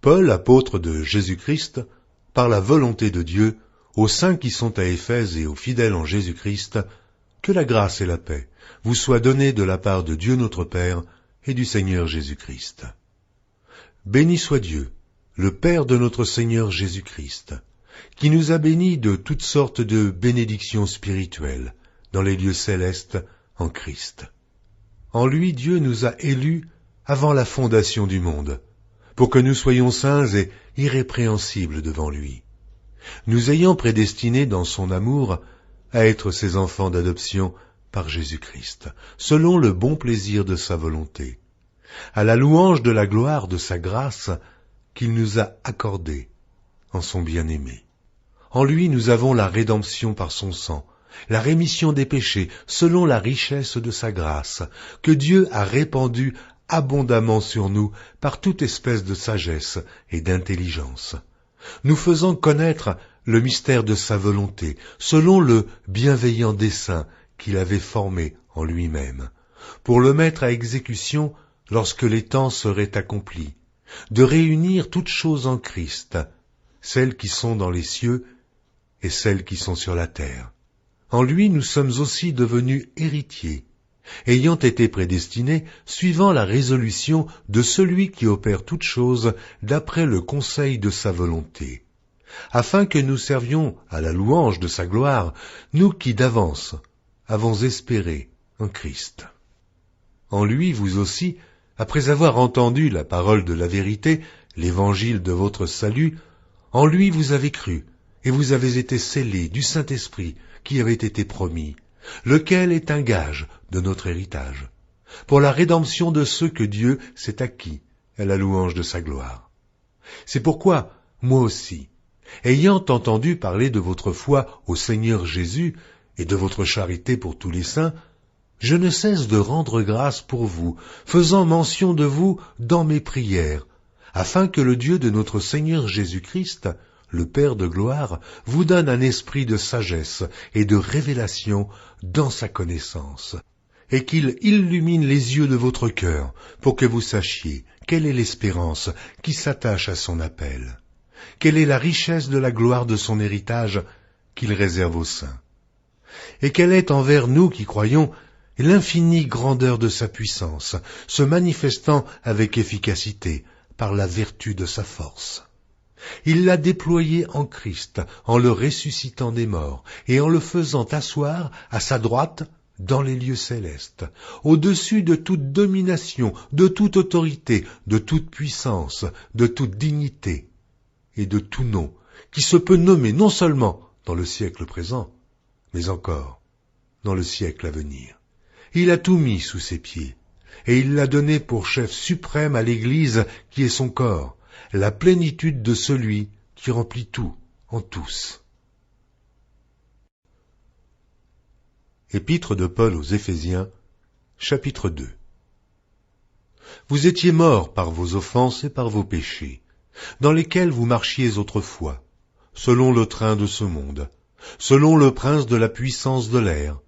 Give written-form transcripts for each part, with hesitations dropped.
Paul, apôtre de Jésus-Christ, par la volonté de Dieu, aux saints qui sont à Éphèse et aux fidèles en Jésus-Christ, que la grâce et la paix vous soient données de la part de Dieu notre Père et du Seigneur Jésus-Christ. Béni soit Dieu, le Père de notre Seigneur Jésus-Christ, qui nous a bénis de toutes sortes de bénédictions spirituelles dans les lieux célestes en Christ. En lui, Dieu nous a élus avant la fondation du monde, pour que nous soyons saints et irrépréhensibles devant lui, nous ayant prédestinés dans son amour à être ses enfants d'adoption par Jésus-Christ, selon le bon plaisir de sa volonté, à la louange de la gloire de sa grâce qu'il nous a accordée en son bien-aimé. En lui nous avons la rédemption par son sang, la rémission des péchés selon la richesse de sa grâce, que Dieu a répandue abondamment sur nous par toute espèce de sagesse et d'intelligence, nous faisant connaître le mystère de sa volonté, selon le bienveillant dessein qu'il avait formé en lui-même, pour le mettre à exécution lorsque les temps seraient accomplis, de réunir toutes choses en Christ, celles qui sont dans les cieux et celles qui sont sur la terre. En lui nous sommes aussi devenus héritiers, ayant été prédestinés suivant la résolution de celui qui opère toutes choses d'après le conseil de sa volonté, afin que nous servions à la louange de sa gloire, nous qui d'avance avons espéré en Christ. En lui, vous aussi, après avoir entendu la parole de la vérité, l'évangile de votre salut, en lui vous avez cru, et vous avez été scellés du Saint-Esprit qui avait été promis, lequel est un gage de notre héritage, pour la rédemption de ceux que Dieu s'est acquis à la louange de sa gloire. C'est pourquoi, moi aussi, ayant entendu parler de votre foi au Seigneur Jésus et de votre charité pour tous les saints, je ne cesse de rendre grâce pour vous, faisant mention de vous dans mes prières, afin que le Dieu de notre Seigneur Jésus-Christ, le Père de gloire, vous donne un esprit de sagesse et de révélation dans sa connaissance, et qu'il illumine les yeux de votre cœur, pour que vous sachiez quelle est l'espérance qui s'attache à son appel, quelle est la richesse de la gloire de son héritage qu'il réserve aux saints, et quelle est envers nous qui croyons l'infinie grandeur de sa puissance, se manifestant avec efficacité par la vertu de sa force. Il l'a déployé en Christ, en le ressuscitant des morts, et en le faisant asseoir à sa droite dans les lieux célestes, au-dessus de toute domination, de toute autorité, de toute puissance, de toute dignité, et de tout nom, qui se peut nommer non seulement dans le siècle présent, mais encore dans le siècle à venir. Il a tout mis sous ses pieds, et il l'a donné pour chef suprême à l'Église qui est son corps, la plénitude de celui qui remplit tout en tous. Épître de Paul aux Éphésiens, chapitre 2. Vous étiez morts par vos offenses et par vos péchés, dans lesquels vous marchiez autrefois, selon le train de ce monde, selon le prince de la puissance de l'air,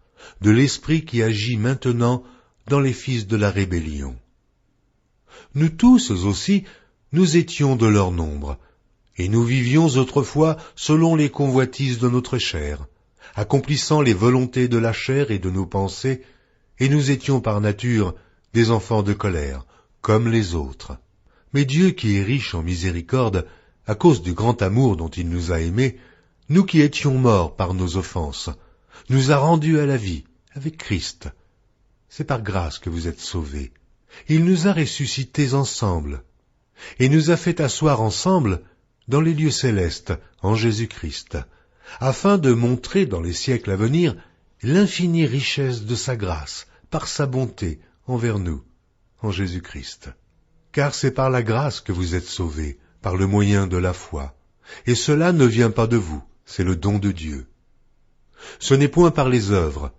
de l'esprit qui agit maintenant dans les fils de la rébellion. Nous tous aussi, nous étions de leur nombre, et nous vivions autrefois selon les convoitises de notre chair, accomplissant les volontés de la chair et de nos pensées, et nous étions par nature des enfants de colère, comme les autres. Mais Dieu qui est riche en miséricorde, à cause du grand amour dont il nous a aimés, nous qui étions morts par nos offenses, nous a rendus à la vie avec Christ. C'est par grâce que vous êtes sauvés. Il nous a ressuscités ensemble, et nous a fait asseoir ensemble dans les lieux célestes en Jésus-Christ, afin de montrer dans les siècles à venir l'infinie richesse de sa grâce, par sa bonté envers nous, en Jésus-Christ. Car c'est par la grâce que vous êtes sauvés, par le moyen de la foi, et cela ne vient pas de vous, c'est le don de Dieu. Ce n'est point par les œuvres,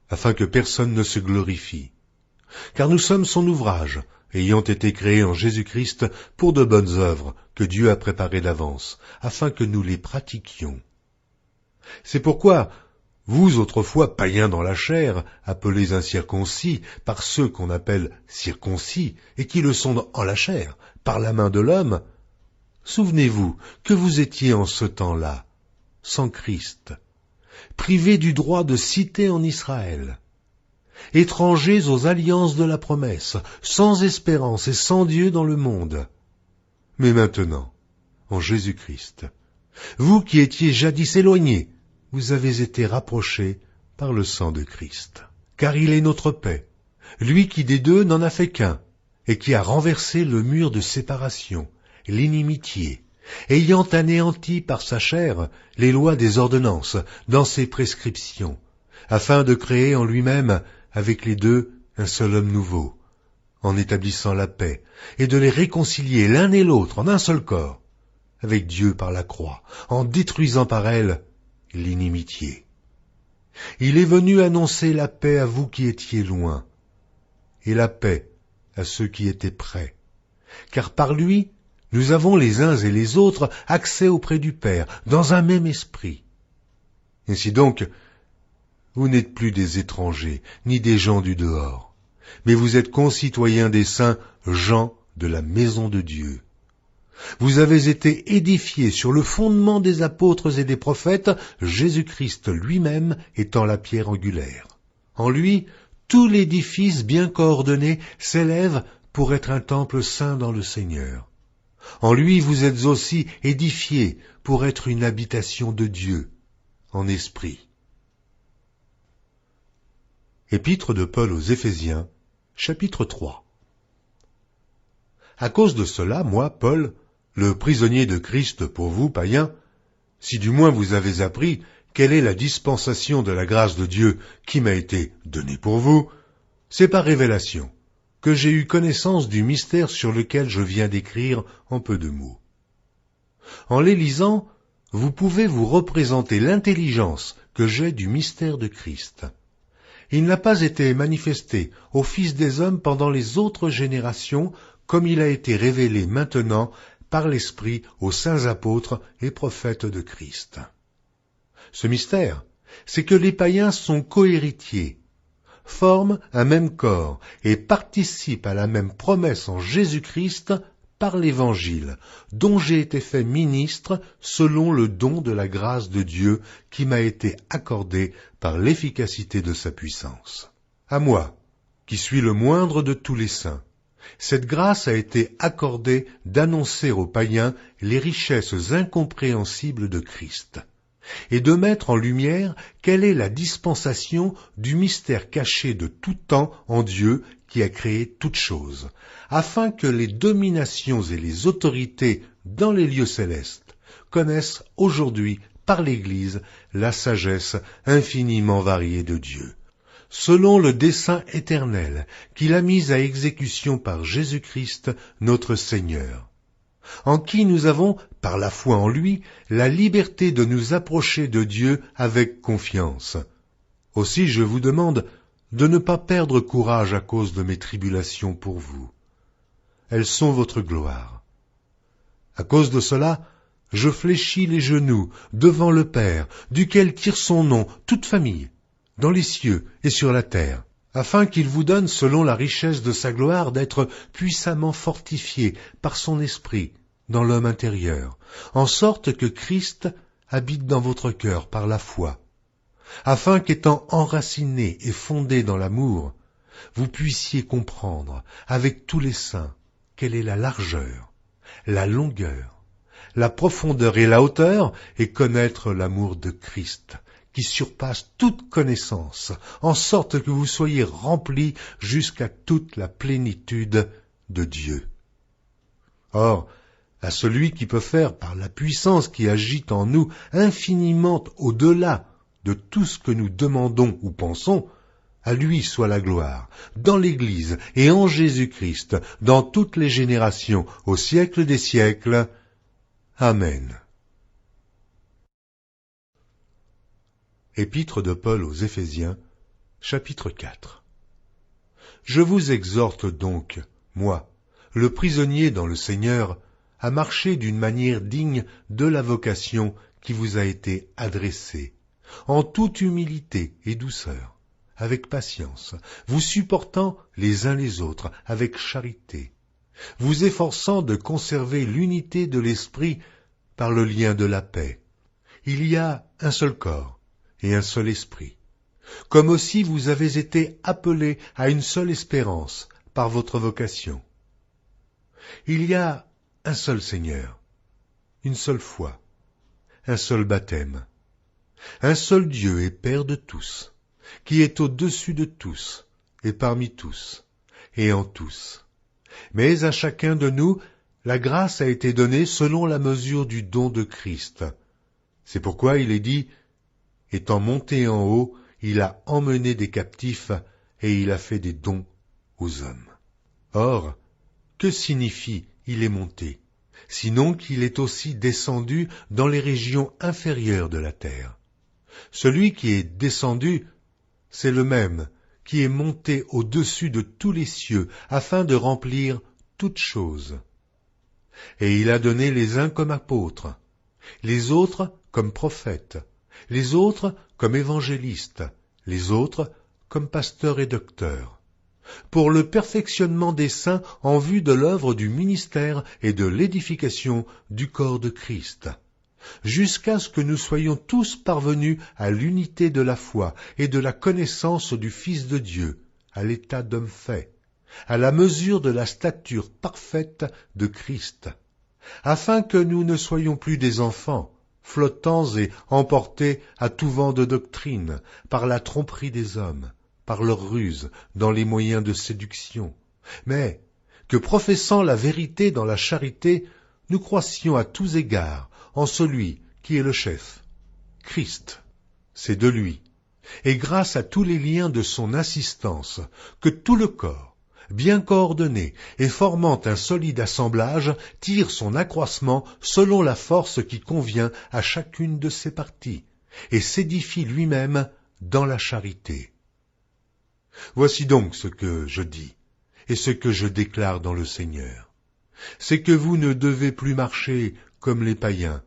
afin que personne ne se glorifie. Car nous sommes son ouvrage, ayant été créés en Jésus-Christ pour de bonnes œuvres que Dieu a préparées d'avance, afin que nous les pratiquions. C'est pourquoi, vous autrefois païens dans la chair, appelés incirconcis par ceux qu'on appelle circoncis, et qui le sont en la chair, par la main de l'homme, Souvenez-vous que vous étiez en ce temps-là, sans Christ, privés du droit de cité en Israël, étrangers aux alliances de la promesse, sans espérance et sans Dieu dans le monde. Mais maintenant, en Jésus-Christ, vous qui étiez jadis éloignés, vous avez été rapprochés par le sang de Christ. Car il est notre paix, lui qui des deux n'en a fait qu'un, et qui a renversé le mur de séparation, l'inimitié, ayant anéanti par sa chair les lois des ordonnances dans ses prescriptions, afin de créer en lui-même avec les deux un seul homme nouveau, en établissant la paix, et de les réconcilier l'un et l'autre en un seul corps, avec Dieu par la croix, en détruisant par elle l'inimitié. Il est venu annoncer la paix à vous qui étiez loin, et la paix à ceux qui étaient près, car par lui, nous avons les uns et les autres accès auprès du Père, dans un même esprit. Ainsi donc, vous n'êtes plus des étrangers, ni des gens du dehors, mais vous êtes concitoyens des saints, gens de la maison de Dieu. Vous avez été édifiés sur le fondement des apôtres et des prophètes, Jésus-Christ lui-même étant la pierre angulaire. En lui, tout l'édifice bien coordonné s'élève pour être un temple saint dans le Seigneur. En lui, vous êtes aussi édifiés pour être une habitation de Dieu, en esprit. Épître de Paul aux Éphésiens, chapitre 3. À cause de cela, moi, Paul, le prisonnier de Christ pour vous, païens, si du moins vous avez appris quelle est la dispensation de la grâce de Dieu qui m'a été donnée pour vous, c'est par révélation que j'ai eu connaissance du mystère sur lequel je viens d'écrire en peu de mots. En les lisant, vous pouvez vous représenter l'intelligence que j'ai du mystère de Christ. Il n'a pas été manifesté aux fils des hommes pendant les autres générations, comme il a été révélé maintenant par l'Esprit aux saints apôtres et prophètes de Christ. Ce mystère, c'est que les païens sont cohéritiers, forment un même corps et participent à la même promesse en Jésus-Christ par l'Évangile, dont j'ai été fait ministre selon le don de la grâce de Dieu qui m'a été accordé par l'efficacité de sa puissance. À moi, qui suis le moindre de tous les saints, cette grâce a été accordée d'annoncer aux païens les richesses incompréhensibles de Christ, et de mettre en lumière quelle est la dispensation du mystère caché de tout temps en Dieu qui a créé toutes choses, afin que les dominations et les autorités dans les lieux célestes connaissent aujourd'hui par l'Église la sagesse infiniment variée de Dieu, selon le dessein éternel qu'il a mis à exécution par Jésus-Christ notre Seigneur, en qui nous avons, par la foi en lui, la liberté de nous approcher de Dieu avec confiance. Aussi je vous demande de ne pas perdre courage à cause de mes tribulations pour vous. Elles sont votre gloire. À cause de cela, je fléchis les genoux devant le Père, duquel tire son nom toute famille, dans les cieux et sur la terre, afin qu'il vous donne, selon la richesse de sa gloire, d'être puissamment fortifié par son esprit dans l'homme intérieur, en sorte que Christ habite dans votre cœur par la foi, afin qu'étant enraciné et fondé dans l'amour, vous puissiez comprendre, avec tous les saints, quelle est la largeur, la longueur, la profondeur et la hauteur, et connaître l'amour de Christ, qui surpasse toute connaissance, en sorte que vous soyez remplis jusqu'à toute la plénitude de Dieu. Or, à celui qui peut faire, par la puissance qui agit en nous, infiniment au-delà de tout ce que nous demandons ou pensons, à lui soit la gloire, dans l'Église et en Jésus-Christ, dans toutes les générations, au siècle des siècles. Amen. Épître de Paul aux Éphésiens, chapitre 4. Je vous exhorte donc, moi, le prisonnier dans le Seigneur, à marcher d'une manière digne de la vocation qui vous a été adressée, en toute humilité et douceur, avec patience, vous supportant les uns les autres avec charité, vous efforçant de conserver l'unité de l'esprit par le lien de la paix. Il y a un seul corps et un seul esprit, comme aussi vous avez été appelés à une seule espérance par votre vocation. Il y a un seul Seigneur, une seule foi, un seul baptême, un seul Dieu et Père de tous, qui est au-dessus de tous et parmi tous et en tous. Mais à chacun de nous, la grâce a été donnée selon la mesure du don de Christ. C'est pourquoi il est dit, étant monté en haut, il a emmené des captifs et il a fait des dons aux hommes. Or, que signifie « il est monté » sinon qu'il est aussi descendu dans les régions inférieures de la terre. Celui qui est descendu, c'est le même qui est monté au-dessus de tous les cieux afin de remplir toutes choses. Et il a donné les uns comme apôtres, les autres comme prophètes, les autres comme évangélistes, les autres comme pasteurs et docteurs, pour le perfectionnement des saints en vue de l'œuvre du ministère et de l'édification du corps de Christ, jusqu'à ce que nous soyons tous parvenus à l'unité de la foi et de la connaissance du Fils de Dieu, à l'état d'homme fait, à la mesure de la stature parfaite de Christ, afin que nous ne soyons plus des enfants, flottants et emportés à tout vent de doctrine, par la tromperie des hommes, par leur ruse, dans les moyens de séduction, mais que, professant la vérité dans la charité, nous croissions à tous égards en celui qui est le chef, Christ. C'est de lui, et grâce à tous les liens de son assistance, que tout le corps, bien coordonné et formant un solide assemblage, tire son accroissement selon la force qui convient à chacune de ses parties, et s'édifie lui-même dans la charité. Voici donc ce que je dis, et ce que je déclare dans le Seigneur. C'est que vous ne devez plus marcher comme les païens,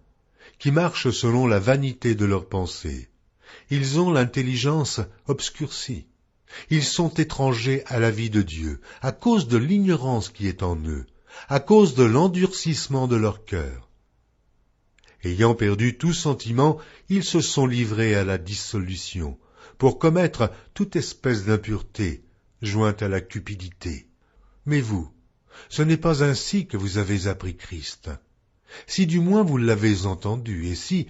qui marchent selon la vanité de leurs pensées. Ils ont l'intelligence obscurcie. Ils sont étrangers à la vie de Dieu, à cause de l'ignorance qui est en eux, à cause de l'endurcissement de leur cœur. Ayant perdu tout sentiment, ils se sont livrés à la dissolution, pour commettre toute espèce d'impureté, jointe à la cupidité. Mais vous, ce n'est pas ainsi que vous avez appris Christ. Si du moins vous l'avez entendu, et si,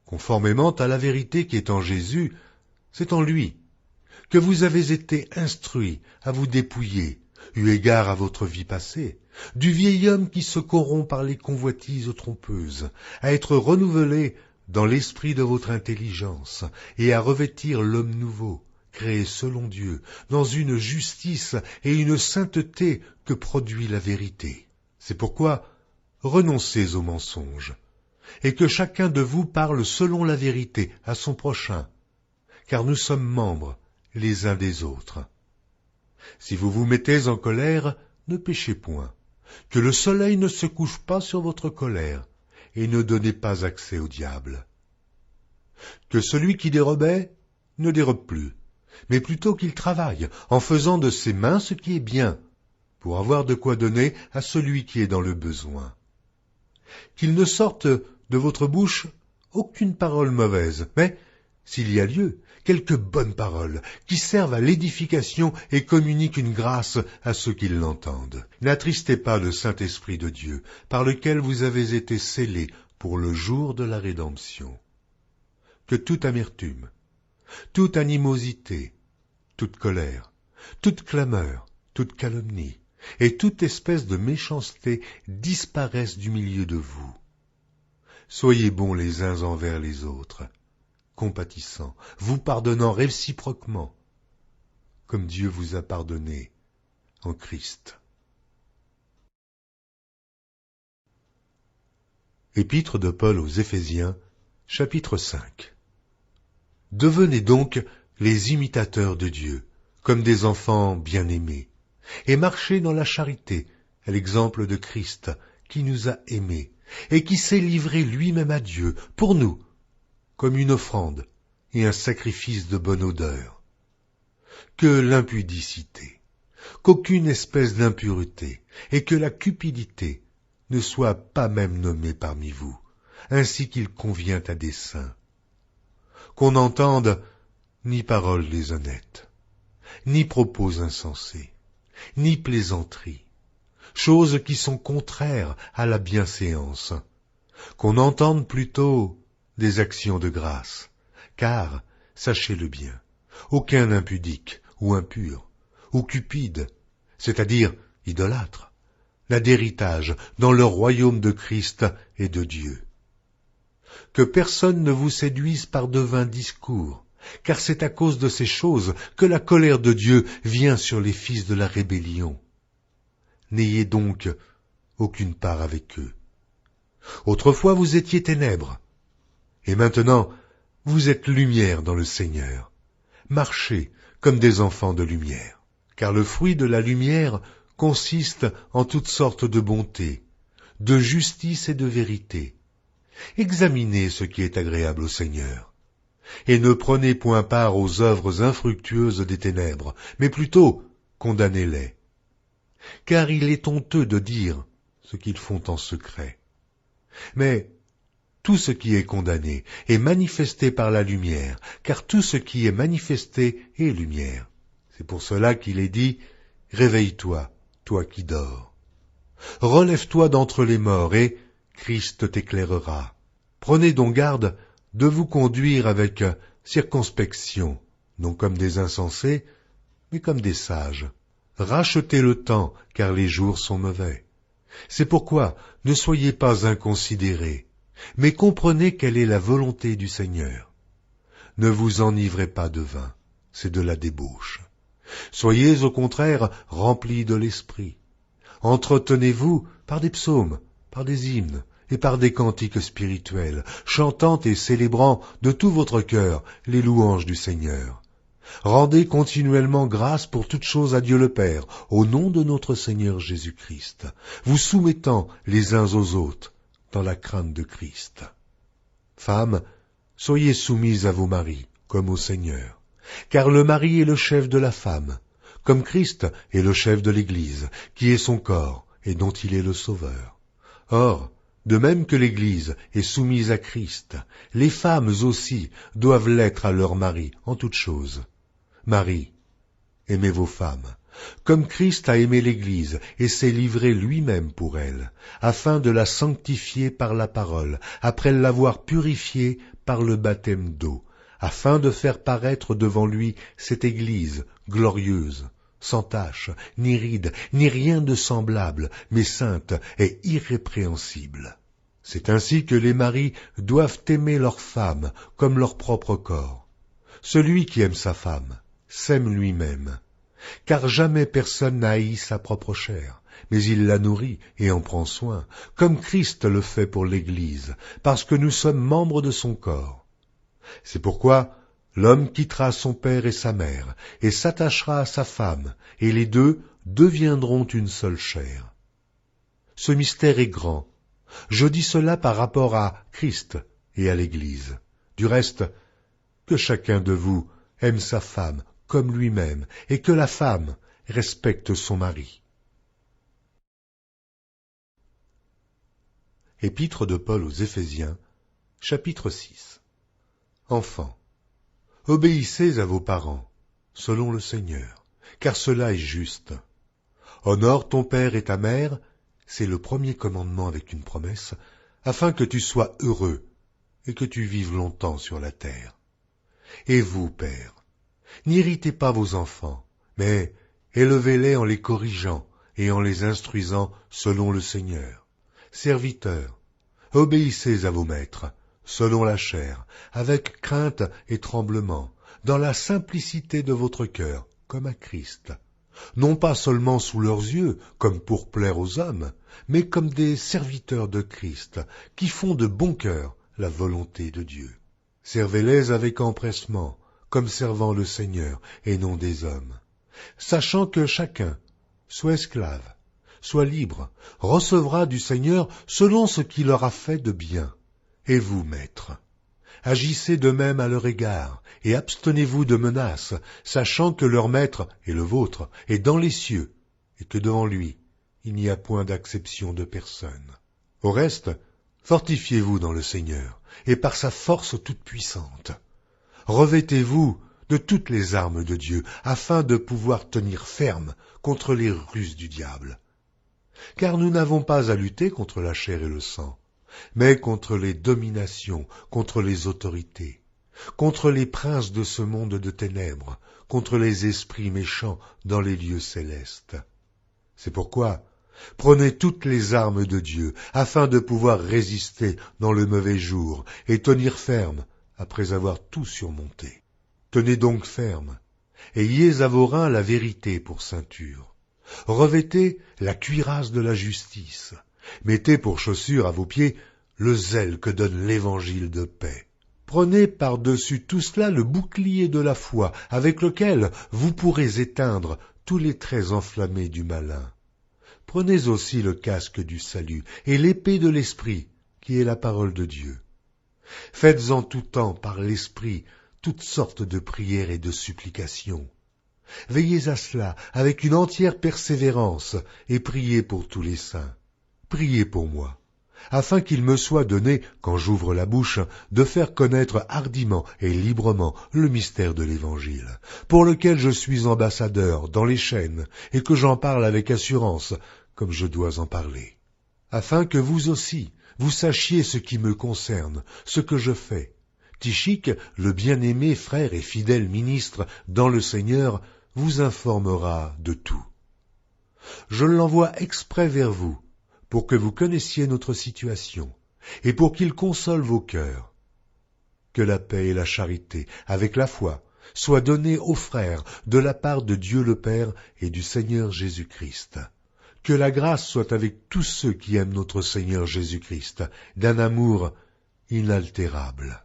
conformément à la vérité qui est en Jésus, c'est en lui, que vous avez été instruits à vous dépouiller, eu égard à votre vie passée, du vieil homme qui se corrompt par les convoitises trompeuses, à être renouvelé dans l'esprit de votre intelligence, et à revêtir l'homme nouveau, créé selon Dieu, dans une justice et une sainteté que produit la vérité. C'est pourquoi renoncez aux mensonges, et que chacun de vous parle selon la vérité à son prochain, car nous sommes membres les uns des autres. Si vous vous mettez en colère, ne péchez point, que le soleil ne se couche pas sur votre colère, et ne donnez pas accès au diable. Que celui qui dérobait ne dérobe plus, mais plutôt qu'il travaille, en faisant de ses mains ce qui est bien, pour avoir de quoi donner à celui qui est dans le besoin. Qu'il ne sorte de votre bouche aucune parole mauvaise, mais, s'il y a lieu, quelques bonnes paroles, qui servent à l'édification et communiquent une grâce à ceux qui l'entendent. N'attristez pas le Saint-Esprit de Dieu, par lequel vous avez été scellés pour le jour de la rédemption. Que toute amertume, toute animosité, toute colère, toute clameur, toute calomnie, et toute espèce de méchanceté disparaissent du milieu de vous. Soyez bons les uns envers les autres, compatissants, vous pardonnant réciproquement, comme Dieu vous a pardonné en Christ. Épître de Paul aux Éphésiens, chapitre 5. Devenez donc les imitateurs de Dieu, comme des enfants bien-aimés, et marchez dans la charité, à l'exemple de Christ, qui nous a aimés, et qui s'est livré lui-même à Dieu, pour nous, comme une offrande et un sacrifice de bonne odeur. Que l'impudicité, qu'aucune espèce d'impureté et que la cupidité ne soit pas même nommée parmi vous, ainsi qu'il convient à des saints. Qu'on n'entende ni paroles déshonnêtes, ni propos insensés, ni plaisanteries, choses qui sont contraires à la bienséance, qu'on entende plutôt des actions de grâce, car, sachez-le bien, aucun impudique ou impur, ou cupide, c'est-à-dire idolâtre, n'a d'héritage dans le royaume de Christ et de Dieu. Que personne ne vous séduise par de vains discours, car c'est à cause de ces choses que la colère de Dieu vient sur les fils de la rébellion. N'ayez donc aucune part avec eux. Autrefois vous étiez ténèbres, et maintenant vous êtes lumière dans le Seigneur. Marchez comme des enfants de lumière, car le fruit de la lumière consiste en toutes sortes de bonté, de justice et de vérité. Examinez ce qui est agréable au Seigneur, et ne prenez point part aux œuvres infructueuses des ténèbres, mais plutôt condamnez-les. Car il est honteux de dire ce qu'ils font en secret. Mais tout ce qui est condamné est manifesté par la lumière, car tout ce qui est manifesté est lumière. C'est pour cela qu'il est dit « Réveille-toi, toi qui dors. Relève-toi d'entre les morts, et Christ t'éclairera. Prenez donc garde de vous conduire avec circonspection, non comme des insensés, mais comme des sages. Rachetez le temps, car les jours sont mauvais. C'est pourquoi ne soyez pas inconsidérés, mais comprenez quelle est la volonté du Seigneur. Ne vous enivrez pas de vin, c'est de la débauche. Soyez au contraire remplis de l'esprit. Entretenez-vous par des psaumes, par des hymnes et par des cantiques spirituels, chantant et célébrant de tout votre cœur les louanges du Seigneur. Rendez continuellement grâce pour toutes choses à Dieu le Père, au nom de notre Seigneur Jésus-Christ, vous soumettant les uns aux autres dans la crainte de Christ. Femmes, soyez soumises à vos maris, comme au Seigneur, car le mari est le chef de la femme, comme Christ est le chef de l'Église, qui est son corps et dont il est le Sauveur. Or, de même que l'Église est soumise à Christ, les femmes aussi doivent l'être à leur mari en toutes choses. Marie, aimez vos femmes, comme Christ a aimé l'Église et s'est livré lui-même pour elle, afin de la sanctifier par la parole, après l'avoir purifiée par le baptême d'eau, afin de faire paraître devant lui cette Église glorieuse, sans tache, ni ride, ni rien de semblable, mais sainte et irrépréhensible. C'est ainsi que les maris doivent aimer leur femme comme leur propre corps. Celui qui aime sa femme s'aime lui-même, car jamais personne n'a haï sa propre chair, mais il la nourrit et en prend soin, comme Christ le fait pour l'Église, parce que nous sommes membres de son corps. C'est pourquoi l'homme quittera son père et sa mère, et s'attachera à sa femme, et les deux deviendront une seule chair. Ce mystère est grand. Je dis cela par rapport à Christ et à l'Église. Du reste, que chacun de vous aime sa femme comme lui-même, et que la femme respecte son mari. Épître de Paul aux Éphésiens, chapitre 6. Enfants, obéissez à vos parents, selon le Seigneur, car cela est juste. Honore ton père et ta mère, c'est le premier commandement avec une promesse, afin que tu sois heureux et que tu vives longtemps sur la terre. Et vous, pères, n'irritez pas vos enfants, mais élevez-les en les corrigeant et en les instruisant selon le Seigneur. Serviteurs, obéissez à vos maîtres, selon la chair, avec crainte et tremblement, dans la simplicité de votre cœur, comme à Christ, non pas seulement sous leurs yeux, comme pour plaire aux hommes, mais comme des serviteurs de Christ, qui font de bon cœur la volonté de Dieu. Servez-les avec empressement, comme servant le Seigneur et non des hommes, sachant que chacun, soit esclave, soit libre, recevra du Seigneur selon ce qu'il aura fait de bien. Et vous, maîtres, Agissez de même à leur égard, et abstenez-vous de menaces, sachant que leur maître et le vôtre est dans les cieux, et que devant lui, il n'y a point d'acception de personne. Au reste, fortifiez-vous dans le Seigneur, et par sa force toute puissante. Revêtez-vous de toutes les armes de Dieu, afin de pouvoir tenir ferme contre les ruses du diable. Car nous n'avons pas à lutter contre la chair et le sang, mais contre les dominations, contre les autorités, contre les princes de ce monde de ténèbres, contre les esprits méchants dans les lieux célestes. C'est pourquoi, prenez toutes les armes de Dieu, afin de pouvoir résister dans le mauvais jour et tenir ferme après avoir tout surmonté. Tenez donc ferme, ayez à vos reins la vérité pour ceinture. Revêtez la cuirasse de la justice. Mettez pour chaussure à vos pieds le zèle que donne l'évangile de paix. Prenez par-dessus tout cela le bouclier de la foi, avec lequel vous pourrez éteindre tous les traits enflammés du malin. Prenez aussi le casque du salut et l'épée de l'esprit, qui est la parole de Dieu. Faites en tout temps par l'esprit toutes sortes de prières et de supplications. Veillez à cela avec une entière persévérance et priez pour tous les saints. Priez pour moi, afin qu'il me soit donné, quand j'ouvre la bouche, de faire connaître hardiment et librement le mystère de l'Évangile, pour lequel je suis ambassadeur dans les chaînes, et que j'en parle avec assurance, comme je dois en parler. Afin que vous aussi, vous sachiez ce qui me concerne, ce que je fais. Tychique, le bien-aimé frère et fidèle ministre dans le Seigneur, vous informera de tout. Je l'envoie exprès vers vous, pour que vous connaissiez notre situation, et pour qu'il console vos cœurs. Que la paix et la charité, avec la foi, soient données aux frères de la part de Dieu le Père et du Seigneur Jésus-Christ. Que la grâce soit avec tous ceux qui aiment notre Seigneur Jésus-Christ, d'un amour inaltérable.